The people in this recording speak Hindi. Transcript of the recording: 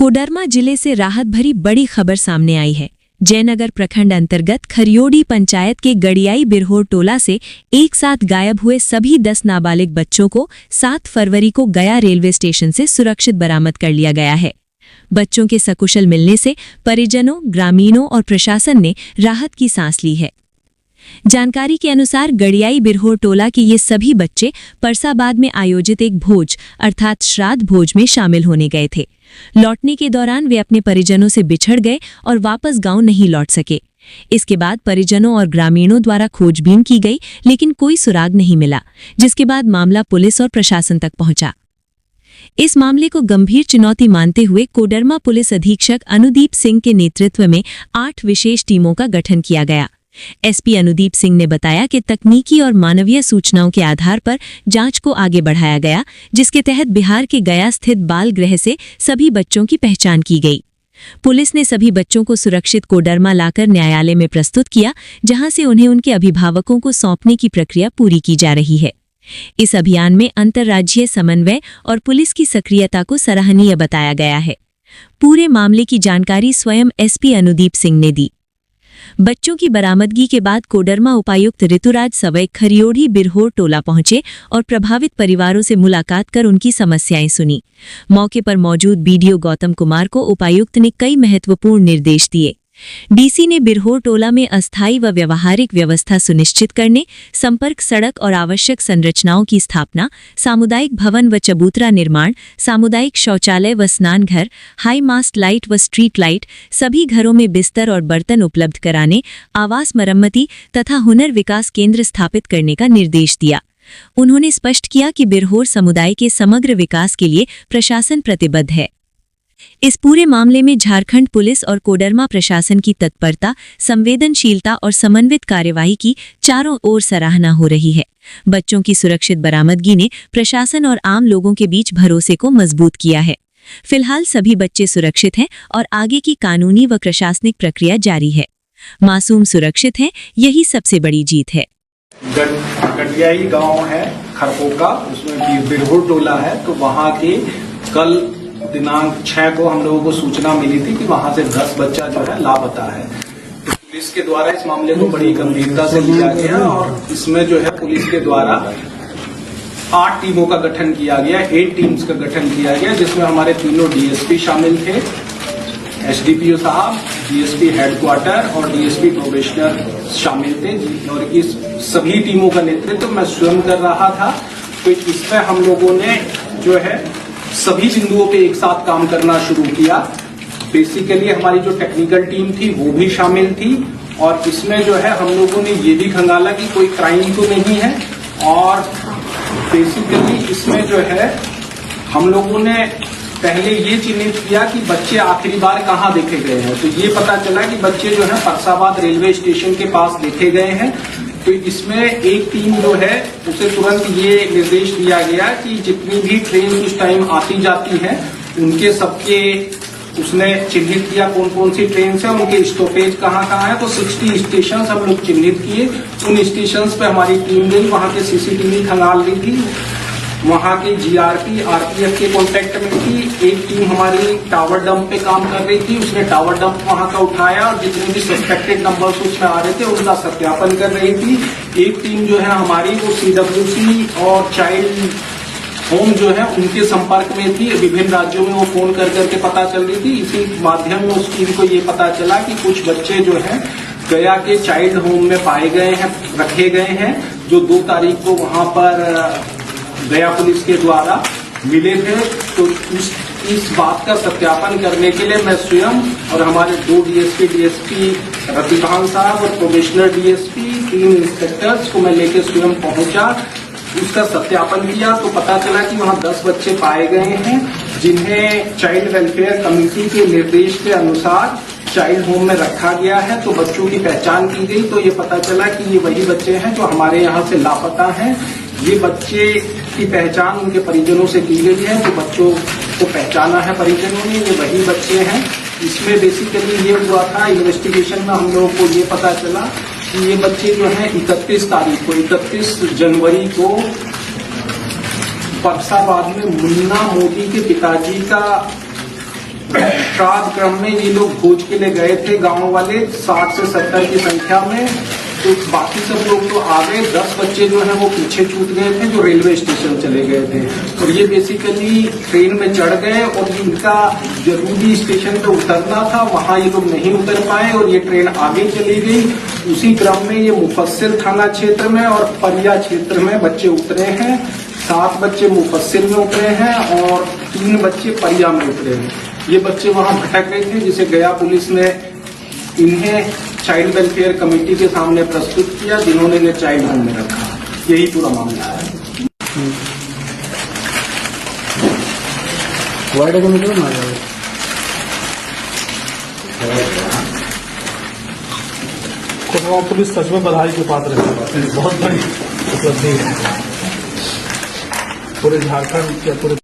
कोडरमा जिले से राहत भरी बड़ी खबर सामने आई है। जयनगर प्रखंड अंतर्गत खरियोड़ी पंचायत के गड़ियाई बिरहोर टोला से एक साथ गायब हुए सभी 10 नाबालिग बच्चों को 7 फरवरी को गया रेलवे स्टेशन से सुरक्षित बरामद कर लिया गया है। बच्चों के सकुशल मिलने से परिजनों, ग्रामीणों और प्रशासन ने राहत की सांस ली है। जानकारी के अनुसार गड़ियाई बिरहोर टोला के ये सभी बच्चे परसाबाद में आयोजित एक भोज अर्थात श्राद्ध भोज में शामिल होने गए थे। लौटने के दौरान वे अपने परिजनों से बिछड़ गए और वापस गांव नहीं लौट सके। इसके बाद परिजनों और ग्रामीणों द्वारा खोजबीन की गई, लेकिन कोई सुराग नहीं मिला, जिसके बाद मामला पुलिस और प्रशासन तक पहुंचा। इस मामले को गंभीर चुनौती मानते हुए कोडरमा पुलिस अधीक्षक अनुदीप सिंह के नेतृत्व में 8 विशेष टीमों का गठन किया गया। एसपी अनुदीप सिंह ने बताया कि तकनीकी और मानवीय सूचनाओं के आधार पर जांच को आगे बढ़ाया गया, जिसके तहत बिहार के गया स्थित बाल गृह से सभी बच्चों की पहचान की गई। पुलिस ने सभी बच्चों को सुरक्षित कोडरमा लाकर न्यायालय में प्रस्तुत किया, जहां से उन्हें उनके अभिभावकों को सौंपने की प्रक्रिया पूरी की जा रही है। इस अभियान में अंतर्राज्यीय समन्वय और पुलिस की सक्रियता को सराहनीय बताया गया है। पूरे मामले की जानकारी स्वयं एसपी अनुदीप सिंह ने दी। बच्चों की बरामदगी के बाद कोडरमा उपायुक्त ऋतुराज सवै खरियोड़ी बिरहोर टोला पहुंचे और प्रभावित परिवारों से मुलाकात कर उनकी समस्याएं सुनी। मौके पर मौजूद बीडीओ गौतम कुमार को उपायुक्त ने कई महत्वपूर्ण निर्देश दिए। डीसी ने बिरहोर टोला में अस्थायी व व्यवहारिक व्यवस्था सुनिश्चित करने, संपर्क सड़क और आवश्यक संरचनाओं की स्थापना, सामुदायिक भवन व चबूतरा निर्माण, सामुदायिक शौचालय व स्नान घर, हाई मास्ट लाइट व स्ट्रीट लाइट, सभी घरों में बिस्तर और बर्तन उपलब्ध कराने, आवास मरम्मती तथा हुनर विकास केंद्र स्थापित करने का निर्देश दिया। उन्होंने स्पष्ट किया कि बिरहोर समुदाय के समग्र विकास के लिए प्रशासन प्रतिबद्ध है। इस पूरे मामले में झारखंड पुलिस और कोडरमा प्रशासन की तत्परता, संवेदनशीलता और समन्वित कार्यवाही की चारों ओर सराहना हो रही है। बच्चों की सुरक्षित बरामदगी ने प्रशासन और आम लोगों के बीच भरोसे को मजबूत किया है। फिलहाल सभी बच्चे सुरक्षित हैं और आगे की कानूनी व प्रशासनिक प्रक्रिया जारी है। मासूम सुरक्षित हैं, यही सबसे बड़ी जीत है। गड़ियाई गांव है खरपोका, उसमें बिरहोर टोला है। तो वहां के कल दिनांक 6 को हम लोगों को सूचना मिली थी कि वहां से 10 बच्चा जो है लापता है। तो पुलिस के द्वारा इस मामले को बड़ी गंभीरता से लिया गया और इसमें जो है पुलिस के द्वारा 8 टीमों का गठन किया गया, 8 टीम्स का गठन किया गया, जिसमें हमारे तीनों डीएसपी शामिल थे, एसडीपीओ साहब, डीएसपी हेडक्वार्टर और डीएसपी प्रोबेशनर शामिल थे। और इस सभी टीमों का नेतृत्व मैं स्वयं कर रहा था। तो इसमें हम लोगों ने जो है सभी बिंदुओं पे एक साथ काम करना शुरू किया। बेसिकली हमारी जो टेक्निकल टीम थी वो भी शामिल थी और इसमें जो है हम लोगों ने ये भी खंगाला कि कोई क्राइम तो नहीं है। और बेसिकली इसमें जो है हम लोगों ने पहले ये चिन्हित किया कि बच्चे आखिरी बार कहाँ देखे गए हैं। तो ये पता चला कि बच्चे जो है परसाबाद रेलवे स्टेशन के पास देखे गए हैं। तो इसमें एक टीम जो है उसे तुरंत ये निर्देश दिया गया कि जितनी भी ट्रेन उस टाइम आती जाती है उनके सबके उसने चिन्हित किया कौन कौन सी ट्रेन है, उनके स्टॉपेज कहाँ है। तो 60 स्टेशन हम लोग चिन्हित किए। उन स्टेशन पे हमारी टीम गई, वहां के सीसीटीवी खंगाल रही थी, वहां के जीआरपी आरपीएफ के कांटेक्ट में थी। एक टीम हमारी टावर डंप पे काम कर रही थी, उसने टावर डंप वहां का उठाया और जितने भी सस्पेक्टेड नंबर्स उसमें आ रहे थे उनका सत्यापन कर रही थी। एक टीम जो है हमारी वो सीडब्ल्यूसी और चाइल्ड होम जो है उनके संपर्क में थी। विभिन्न राज्यों में वो फोन कर करके पता चल रही थी। इसी माध्यम में उस टीम को ये पता चला कि कुछ बच्चे जो है गया के चाइल्ड होम में पाए गए हैं, रखे गए हैं, जो 2 तारीख को वहां पर गया पुलिस के द्वारा मिले थे। तो इस बात का सत्यापन करने के लिए मैं स्वयं और हमारे 2 डीएसपी रतिभान साहब और प्रोबेशनर डीएसपी 3 इंस्पेक्टर्स को मैं लेकर स्वयं पहुंचा, उसका सत्यापन किया। तो पता चला कि वहां 10 बच्चे पाए गए हैं जिन्हें चाइल्ड वेलफेयर कमेटी के निर्देश के अनुसार चाइल्ड होम में रखा गया है। तो बच्चों की पहचान की गई तो ये पता चला कि ये वही बच्चे हैं जो हमारे यहाँ से लापता हैं। ये बच्चे की पहचान उनके परिजनों से की गई है, जो बच्चों को पहचाना है परिजनों ने, ये वही बच्चे हैं। इसमें बेसिकली ये हुआ था, इन्वेस्टिगेशन में हम लोगों को ये पता चला कि ये बच्चे जो हैं 31 जनवरी को परसाबाद में मुन्ना मोदी के पिताजी का श्राद्ध क्रम में ये लोग भोज के लिए गए थे गांव वाले 60 से 70 की संख्या में। तो बाकी सब लोग तो आ गए, 10 बच्चे जो हैं वो पीछे छूट गए थे जो रेलवे स्टेशन चले गए थे। और ये बेसिकली ट्रेन में चढ़ गए और इनका जरूरी स्टेशन पे उतरना था, वहां ये लोग नहीं उतर पाए और ये ट्रेन आगे चली गई। उसी क्रम में ये मुफस्सिल थाना क्षेत्र में और परिया क्षेत्र में बच्चे उतरे हैं। 7 बच्चे मुफस्सिल में उतरे हैं और 3 बच्चे परिया में उतरे हैं। ये बच्चे वहां भटक गए थे, जिसे गया पुलिस ने इन्हें चाइल्ड वेलफेयर कमेटी के सामने प्रस्तुत किया, जिन्होंने इन्हें चाइल्ड होम में रखा। यही पूरा मामला है। वार्ड कमेटी में आ जाए कोटवा पुलिस सच में बधाई के पात्र है, बहुत बड़ी उपलब्धि है पूरे झारखंड के पूरे